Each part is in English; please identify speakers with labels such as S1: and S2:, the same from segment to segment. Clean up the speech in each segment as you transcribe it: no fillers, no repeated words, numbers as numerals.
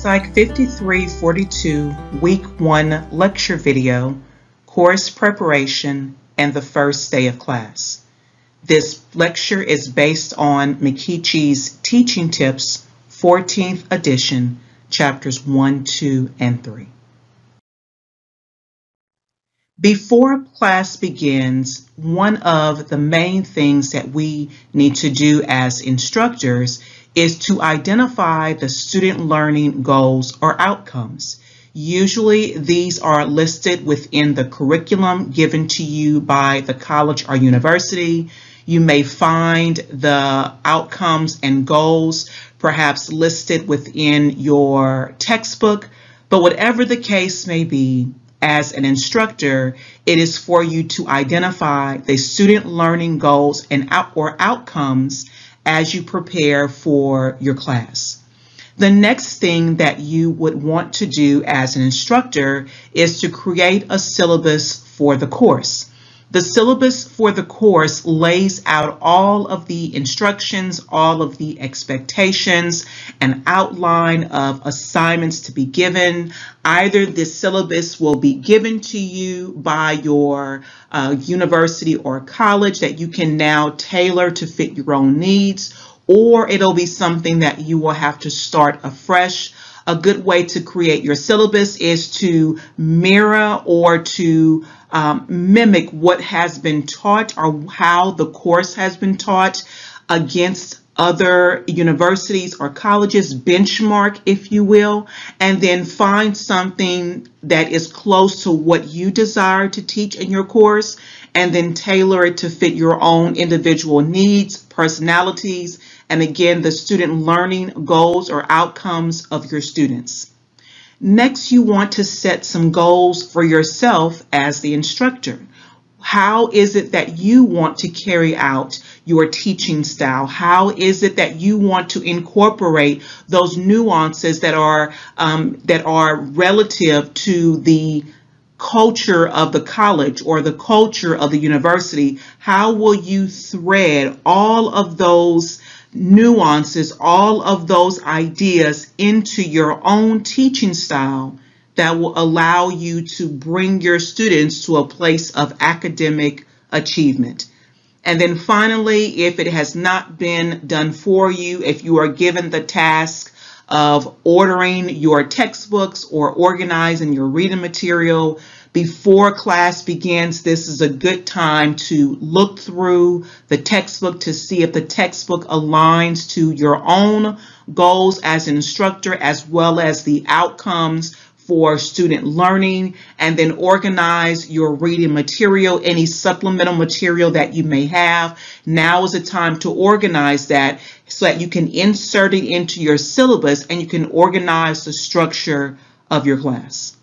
S1: Psych 5342 Week 1 lecture video, course preparation, and the first day of class. This lecture is based on McKeechie's Teaching Tips, 14th edition, chapters 1, 2, and 3. Before class begins, one of the main things that we need to do as instructors is to identify the student learning goals or outcomes. Usually these are listed within the curriculum given to you by the college or university. You may find the outcomes and goals perhaps listed within your textbook, but whatever the case may be, as an instructor, it is for you to identify the student learning goals and outcomes as you prepare for your class. The next thing that you would want to do as an instructor is to create a syllabus for the course. The syllabus for the course lays out all of the instructions, all of the expectations, an outline of assignments to be given. Either this syllabus will be given to you by your university or college that you can now tailor to fit your own needs, or it'll be something that you will have to start afresh. A good way to create your syllabus is to mirror or to mimic what has been taught or how the course has been taught against other universities or colleges, benchmark, if you will, and then find something that is close to what you desire to teach in your course, and then tailor it to fit your own individual needs, personalities, and again, the student learning goals or outcomes of your students. Next, you want to set some goals for yourself as the instructor. How is it that you want to carry out your teaching style? How is it that you want to incorporate those nuances that are relative to the culture of the college or the culture of the university? How will you thread all of those nuances, all of those ideas into your own teaching style that will allow you to bring your students to a place of academic achievement? And then finally, if it has not been done for you, if you are given the task of ordering your textbooks or organizing your reading material before class begins, this is a good time to look through the textbook to see if the textbook aligns to your own goals as an instructor, as well as the outcomes for student learning, and then organize your reading material, any supplemental material that you may have. Now is the time to organize that so that you can insert it into your syllabus and you can organize the structure of your class.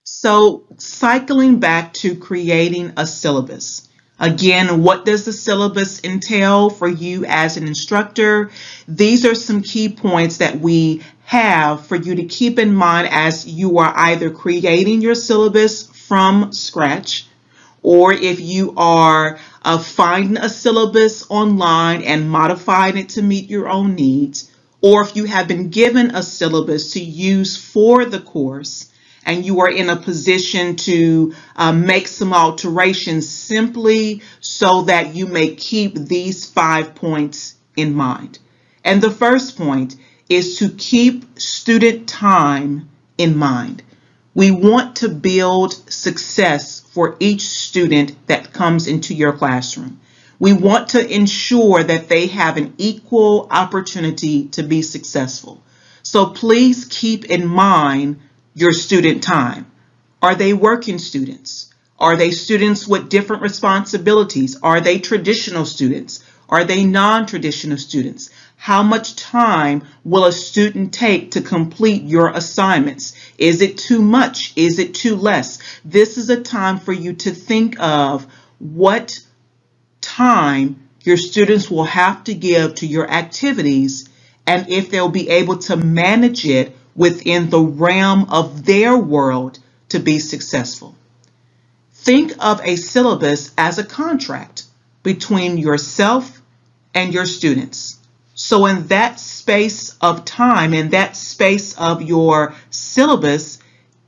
S1: So cycling back to creating a syllabus. Again, what does the syllabus entail for you as an instructor? These are some key points that we have for you to keep in mind as you are either creating your syllabus from scratch, or if you are finding a syllabus online and modifying it to meet your own needs, or if you have been given a syllabus to use for the course and you are in a position to make some alterations simply so that you may keep these 5 points in mind. And the first point is to keep student time in mind. We want to build success for each student that comes into your classroom. We want to ensure that they have an equal opportunity to be successful. So please keep in mind your student time. Are they working students? Are they students with different responsibilities? Are they traditional students? Are they non-traditional students? How much time will a student take to complete your assignments? Is it too much? Is it too less? This is a time for you to think of what time your students will have to give to your activities and if they'll be able to manage it within the realm of their world to be successful. Think of a syllabus as a contract between yourself and your students. So in that space of time, in that space of your syllabus,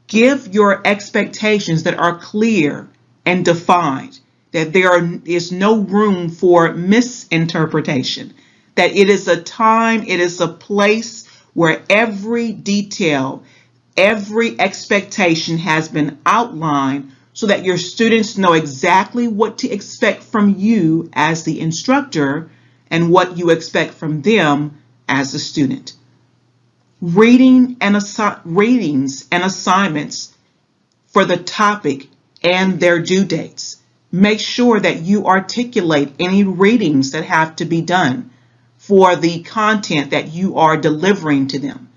S1: give your expectations that are clear and defined, that there is no room for misinterpretation, that it is a time, it is a place where every detail, every expectation has been outlined so that your students know exactly what to expect from you as the instructor and what you expect from them as a student. Readings and assignments for the topic and their due dates. Make sure that you articulate any readings that have to be done for the content that you are delivering to them,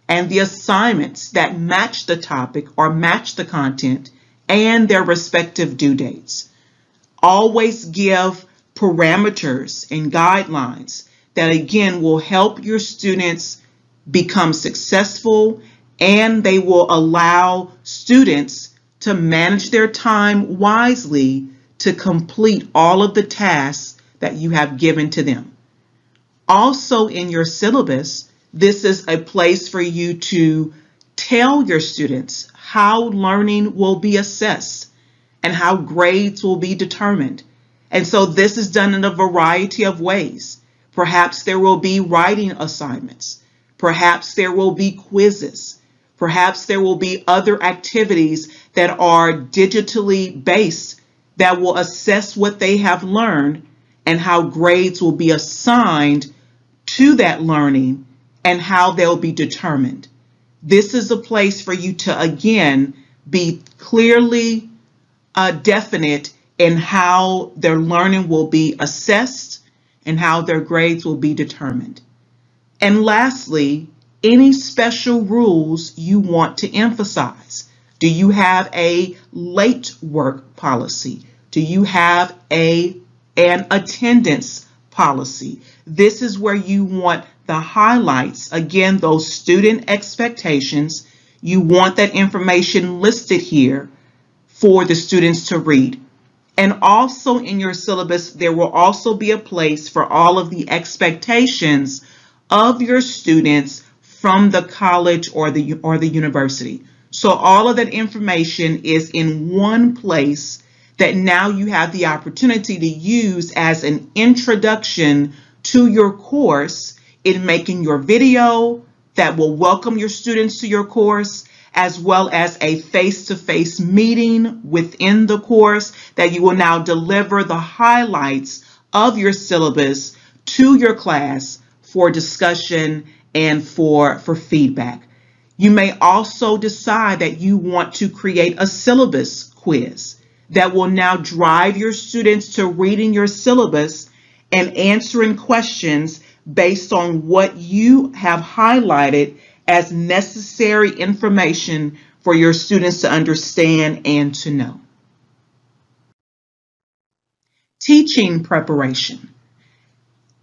S1: and the assignments that match the topic or match the content and their respective due dates. Always give parameters and guidelines that again will help your students become successful, and they will allow students to manage their time wisely to complete all of the tasks that you have given to them. Also in your syllabus, this is a place for you to tell your students how learning will be assessed and how grades will be determined. And so this is done in a variety of ways. Perhaps there will be writing assignments. Perhaps there will be quizzes. Perhaps there will be other activities that are digitally based that will assess what they have learned and how grades will be assigned to that learning and how they'll be determined. This is a place for you to, again, be clearly definite in how their learning will be assessed and how their grades will be determined. And lastly, any special rules you want to emphasize. Do you have a late work policy? Do you have an attendance policy? This is where you want the highlights, again, those student expectations. You want that information listed here for the students to read. And also in your syllabus, there will also be a place for all of the expectations of your students from the college or the university. So all of that information is in one place that now you have the opportunity to use as an introduction to your course in making your video that will welcome your students to your course, as well as a face-to-face meeting within the course that you will now deliver the highlights of your syllabus to your class for discussion and for feedback. You may also decide that you want to create a syllabus quiz that will now drive your students to reading your syllabus and answering questions based on what you have highlighted as necessary information for your students to understand and to know. Teaching preparation.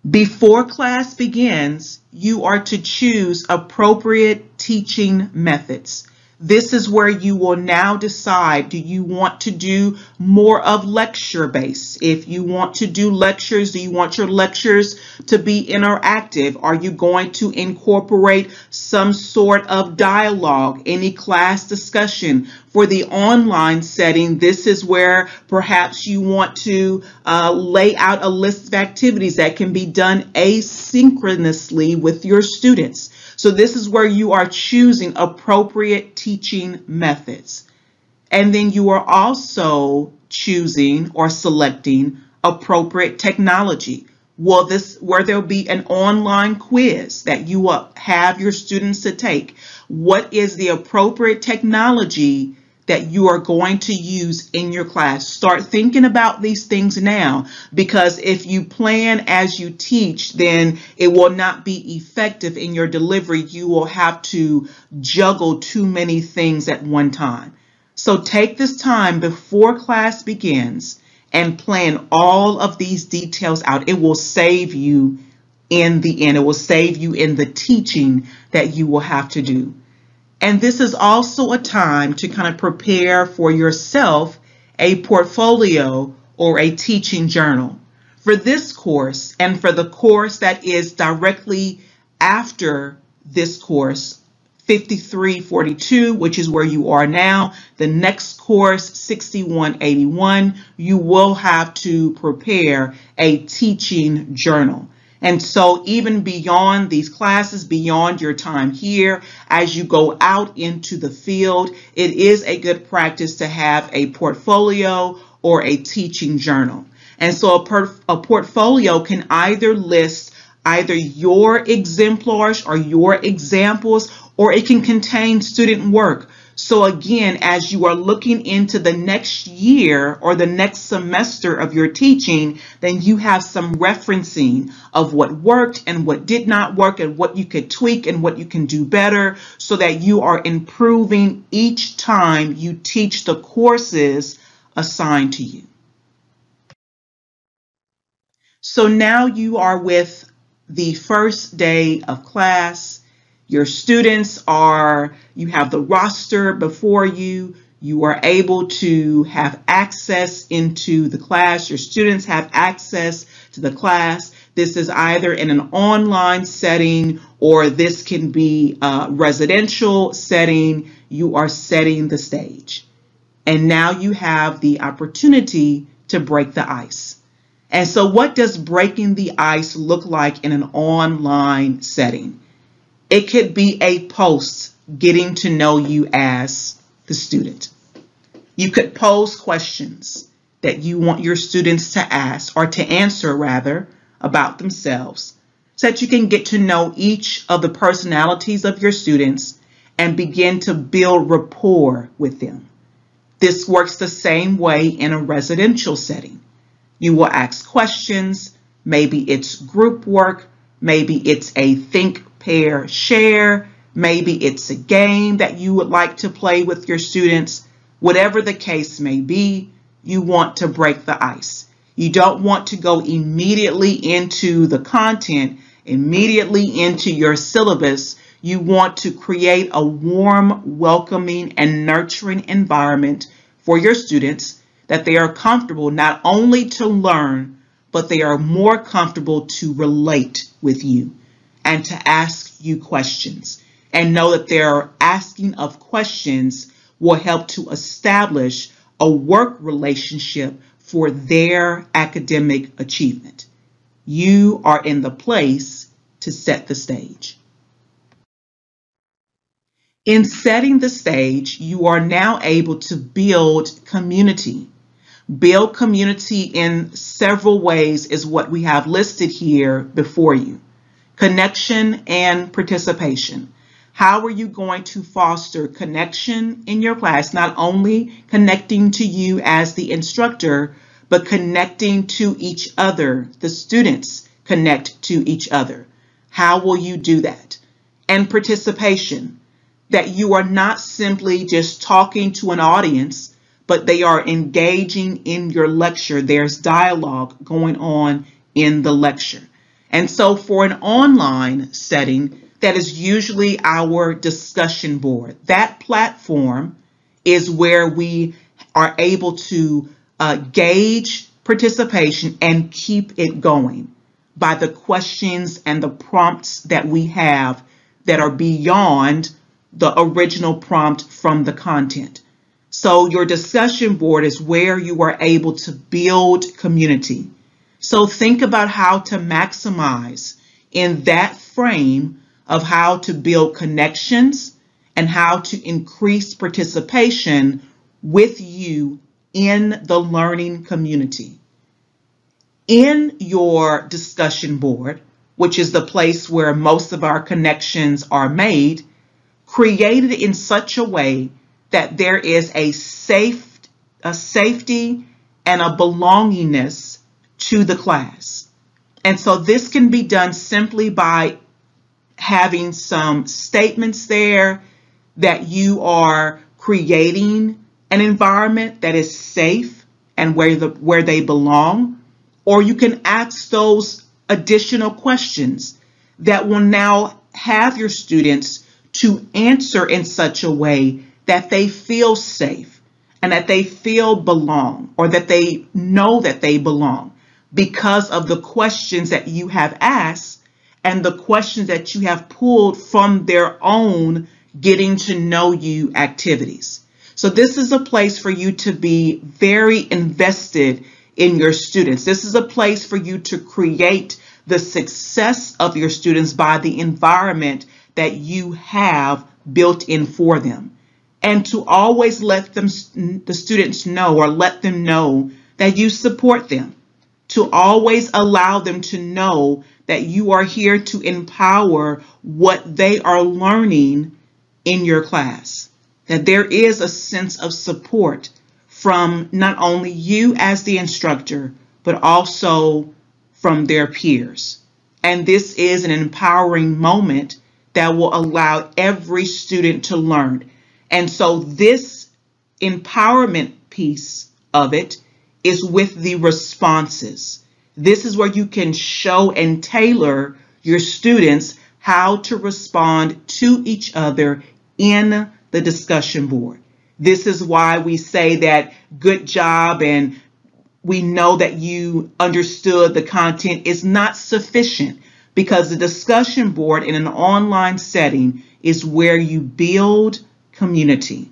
S1: Before class begins, you are to choose appropriate teaching methods. This is where you will now decide, do you want to do more of lecture-based? If you want to do lectures, do you want your lectures to be interactive? Are you going to incorporate some sort of dialogue, any class discussion? For the online setting, this is where perhaps you want to lay out a list of activities that can be done asynchronously with your students. So this is where you are choosing appropriate teaching methods. And then you are also choosing or selecting appropriate technology. Where there'll be an online quiz that you will have your students to take. What is the appropriate technology that you are going to use in your class? Start thinking about these things now, because if you plan as you teach, then it will not be effective in your delivery. You will have to juggle too many things at one time. So take this time before class begins and plan all of these details out. It will save you in the end. It will save you in the teaching that you will have to do. And this is also a time to kind of prepare for yourself a portfolio or a teaching journal. For this course and for the course that is directly after this course, 5342, which is where you are now, the next course, 6181, you will have to prepare a teaching journal. And so even beyond these classes, beyond your time here, as you go out into the field, it is a good practice to have a portfolio or a teaching journal. And so a portfolio can either list either your exemplars or your examples, or it can contain student work. So again, as you are looking into the next year or the next semester of your teaching, then you have some referencing of what worked and what did not work and what you could tweak and what you can do better, so that you are improving each time you teach the courses assigned to you. So now you are with the first day of class. Your students you have the roster before you. You are able to have access into the class. Your students have access to the class. This is either in an online setting or this can be a residential setting. You are setting the stage. And now you have the opportunity to break the ice. And so what does breaking the ice look like in an online setting? It could be a post getting to know you as the student. You could pose questions that you want your students to ask, or to answer rather, about themselves, so that you can get to know each of the personalities of your students and begin to build rapport with them. This works the same way in a residential setting. You will ask questions. Maybe it's group work. Maybe it's a think, pair, share. Maybe it's a game that you would like to play with your students. Whatever the case may be, you want to break the ice. You don't want to go immediately into the content, immediately into your syllabus. You want to create a warm, welcoming, and nurturing environment for your students, that they are comfortable not only to learn, but they are more comfortable to relate with you and to ask you questions, and know that their asking of questions will help to establish a work relationship for their academic achievement. You are in the place to set the stage. In setting the stage, you are now able to build community. Build community in several ways is what we have listed here before you. Connection and participation. How are you going to foster connection in your class? Not only connecting to you as the instructor, but connecting to each other. The students connect to each other. How will you do that? And participation. That you are not simply just talking to an audience, but they are engaging in your lecture. There's dialogue going on in the lecture. And so for an online setting, that is usually our discussion board. That platform is where we are able to gauge participation and keep it going by the questions and the prompts that we have that are beyond the original prompt from the content. So your discussion board is where you are able to build community. So think about how to maximize in that frame of how to build connections and how to increase participation with you in the learning community. In your discussion board, which is the place where most of our connections are made, create it in such a way that there is a safety and a belongingness to the class. And so this can be done simply by having some statements there that you are creating an environment that is safe and where they belong, or you can ask those additional questions that will now have your students to answer in such a way that they feel safe and that they feel belong, or that they know that they belong. because of the questions that you have asked and the questions that you have pulled from their own getting to know you activities. So this is a place for you to be very invested in your students. This is a place for you to create the success of your students by the environment that you have built in for them. And to always let them, the students know, or let them know that you support them. To always allow them to know that you are here to empower what they are learning in your class. That there is a sense of support from not only you as the instructor, but also from their peers. And this is an empowering moment that will allow every student to learn. And so this empowerment piece of it is with the responses. This is where you can show and tailor your students how to respond to each other in the discussion board. This is why we say that good job and we know that you understood the content is not sufficient, because the discussion board in an online setting is where you build community.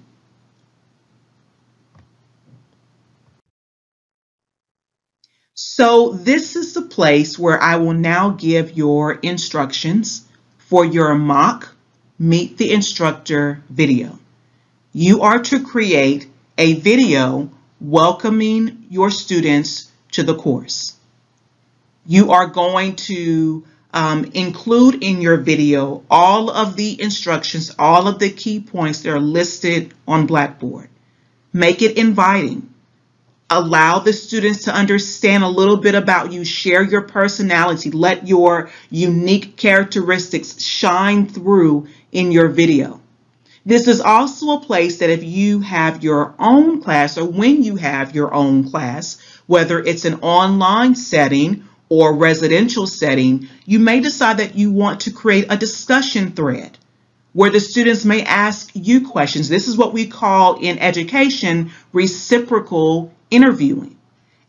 S1: So this is the place where I will now give your instructions for your mock Meet the Instructor video. You are to create a video welcoming your students to the course. You are going to include in your video all of the instructions, all of the key points that are listed on Blackboard. Make it inviting. Allow the students to understand a little bit about you. Share your personality. Let your unique characteristics shine through in your video. This is also a place that if you have your own class, or when you have your own class, whether it's an online setting or residential setting, you may decide that you want to create a discussion thread where the students may ask you questions. This is what we call in education reciprocal interviewing.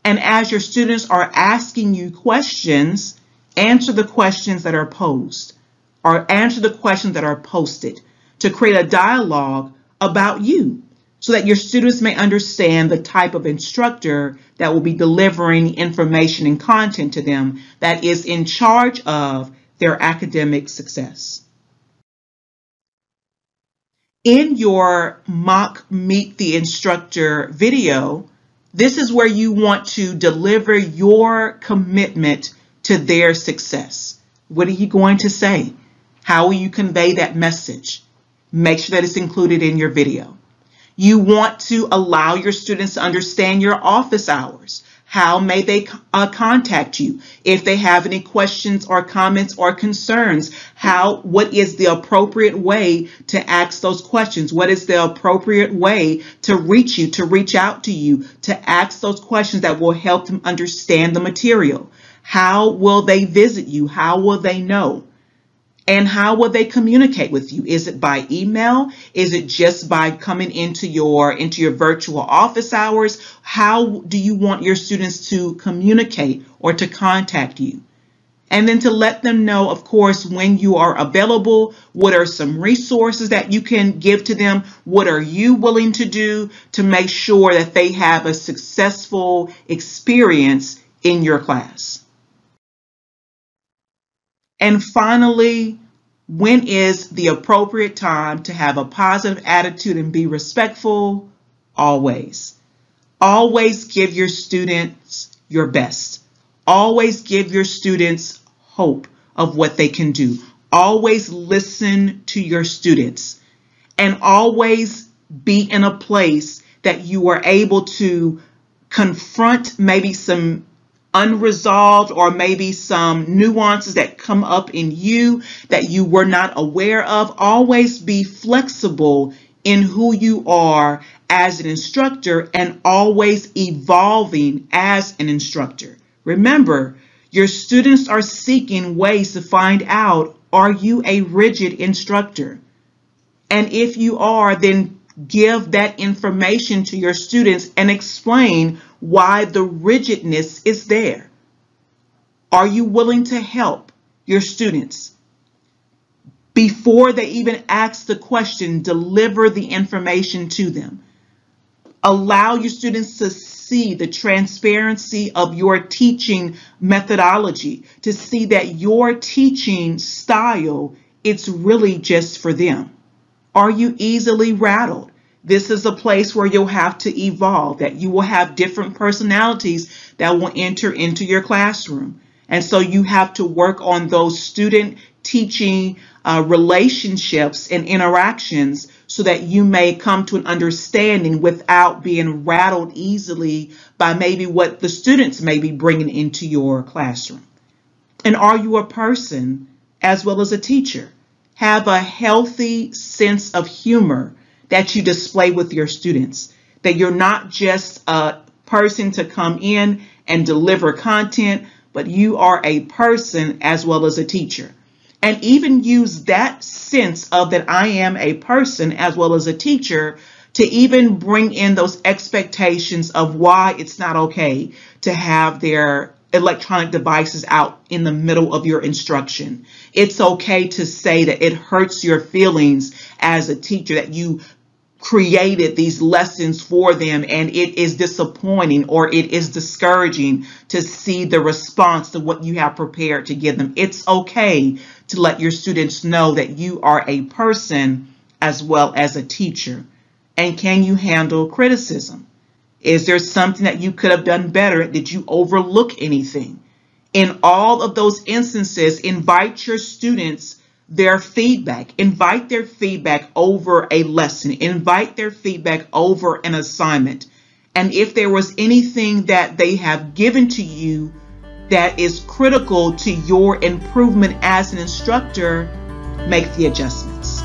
S1: And as your students are asking you questions, answer the questions that are posed, or answer the questions that are posted, to create a dialogue about you so that your students may understand the type of instructor that will be delivering information and content to them that is in charge of their academic success. In your mock Meet the Instructor video, this is where you want to deliver your commitment to their success. What are you going to say? How will you convey that message? Make sure that it's included in your video. You want to allow your students to understand your office hours. How may they contact you? If they have any questions or comments or concerns, what is the appropriate way to ask those questions? What is the appropriate way to reach you, to reach out to you, to ask those questions that will help them understand the material? How will they visit you? How will they know? And how will they communicate with you? Is it by email? Is it just by coming into your virtual office hours? How do you want your students to communicate or to contact you? And then to let them know, of course, when you are available, what are some resources that you can give to them? What are you willing to do to make sure that they have a successful experience in your class? And finally, when is the appropriate time to have a positive attitude and be respectful? Always. Always give your students your best. Always give your students hope of what they can do. Always listen to your students. And always be in a place that you are able to confront maybe some unresolved or maybe some nuances that come up in you that you were not aware of. Always be flexible in who you are as an instructor and always evolving as an instructor. Remember, your students are seeking ways to find out, are you a rigid instructor? And if you are, then give that information to your students and explain why the rigidness is there. Are you willing to help your students? Before they even ask the question, deliver the information to them. Allow your students to see the transparency of your teaching methodology, to see that your teaching style, it's really just for them. Are you easily rattled? This is a place where you'll have to evolve, that you will have different personalities that will enter into your classroom. And so you have to work on those student-teaching relationships and interactions so that you may come to an understanding without being rattled easily by maybe what the students may be bringing into your classroom. And are you a person as well as a teacher? Have a healthy sense of humor that you display with your students, that you're not just a person to come in and deliver content, but you are a person as well as a teacher. And even use that sense of that I am a person as well as a teacher to even bring in those expectations of why it's not okay to have their electronic devices out in the middle of your instruction. It's okay to say that it hurts your feelings as a teacher that you created these lessons for them and it is disappointing or it is discouraging to see the response to what you have prepared to give them. It's okay to let your students know that you are a person as well as a teacher. And can you handle criticism? Is there something that you could have done better? Did you overlook anything? In all of those instances, invite your students their feedback. Invite their feedback over a lesson. Invite their feedback over an assignment. And if there was anything that they have given to you that is critical to your improvement as an instructor, make the adjustments.